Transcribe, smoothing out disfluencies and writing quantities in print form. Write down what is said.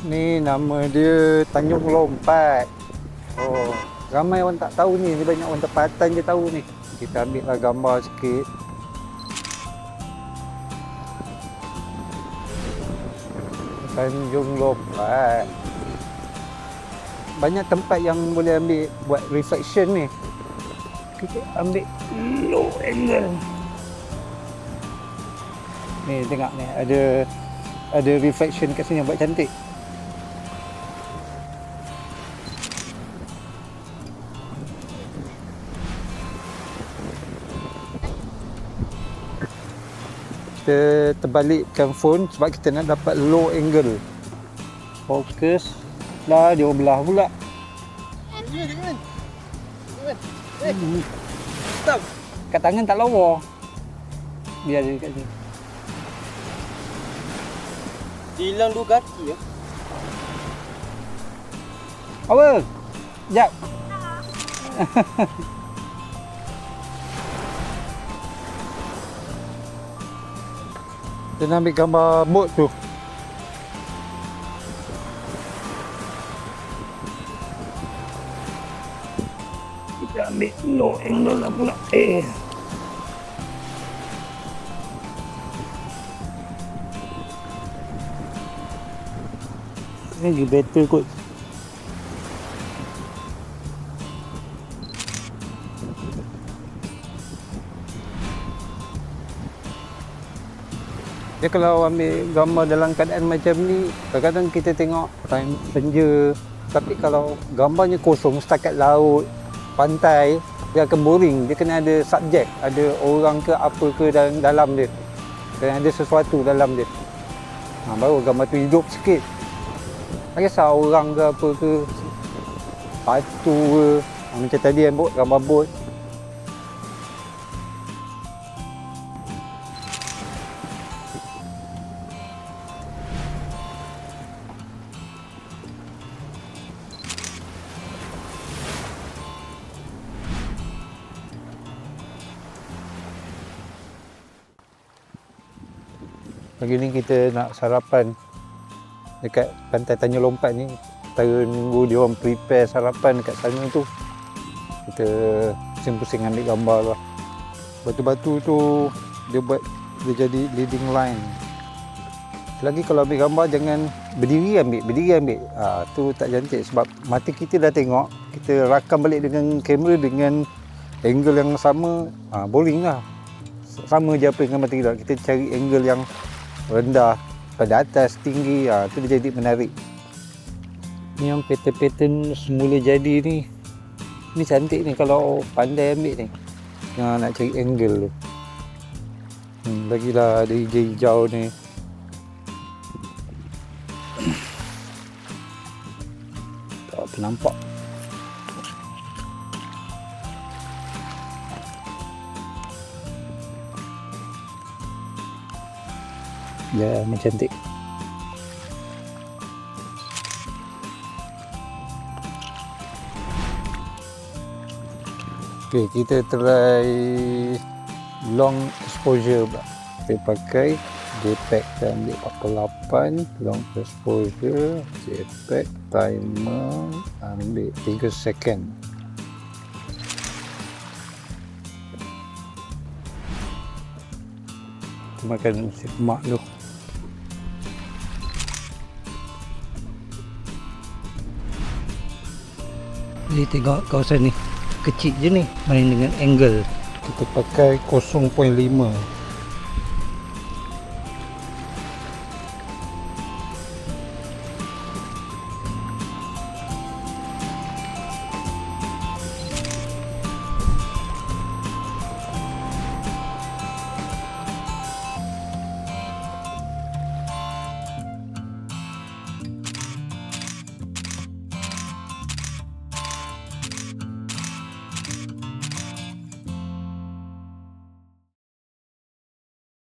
Ni nama dia Tanjung Lompat. Oh, ramai orang tak tahu ni banyak orang tempatan je tahu ni. Kita ambil lah gambar sikit. Tanjung Lompat. Banyak tempat yang boleh ambil buat reflection ni. Kita ambil low angle. Ni tengok ni ada reflection kat sini buat cantik. Kita terbalikkan phone sebab kita nak dapat low angle. Fokus lah dia belah pula. Jangan. Stop. Kat tangan tak lawa. Biar dia kat sini. Hilang 2 kaki ya. Apa? Sekejap. Kita nak ambil gambar boat tu. Kita ambil low angle lah pula. Ini lagi better kot. Dia kalau ambil gambar dalam keadaan macam ni, kadang-kadang kita tengok time senja. Tapi kalau gambarnya kosong setakat laut, pantai, dia akan boring. Dia kena ada subjek, ada orang ke apa ke dalam dia. Dan ada sesuatu dalam dia. Baru gambar tu hidup sikit. Tak kisah orang ke apa ke, batu ke. Macam tadi yang buat gambar bot. Pagi ni kita nak sarapan dekat pantai Tanjung Lompat ni. Kita nunggu dia orang prepare sarapan dekat sana tu. Kita pusing-pusing ambil gambar lah. Batu-batu tu dia jadi leading line. Lagi kalau ambil gambar jangan berdiri ambil. Tu tak cantik sebab mata kita dah tengok, kita rakam balik dengan kamera dengan angle yang sama, boring lah. Sama je apa dengan mata kita. Kita cari angle yang rendah, pada atas, tinggi, tu dia jadi menarik. Ni yang pattern-pattern semula jadi ni. Ni cantik ni kalau pandai ambil ni. Nak cari angle tu. Lagilah ada hijau-hijau ni. Tak apa nampak. Ya, ni cantik. Okay, kita try long exposure pula. Kita pakai JPEG, kita ambil 48 long exposure, JPEG, timer, ambil 3 second. Kita makan nasi lemak dulu. Jadi tengok kawasan ni kecil je ni, main dengan angle. Kita pakai 0.5.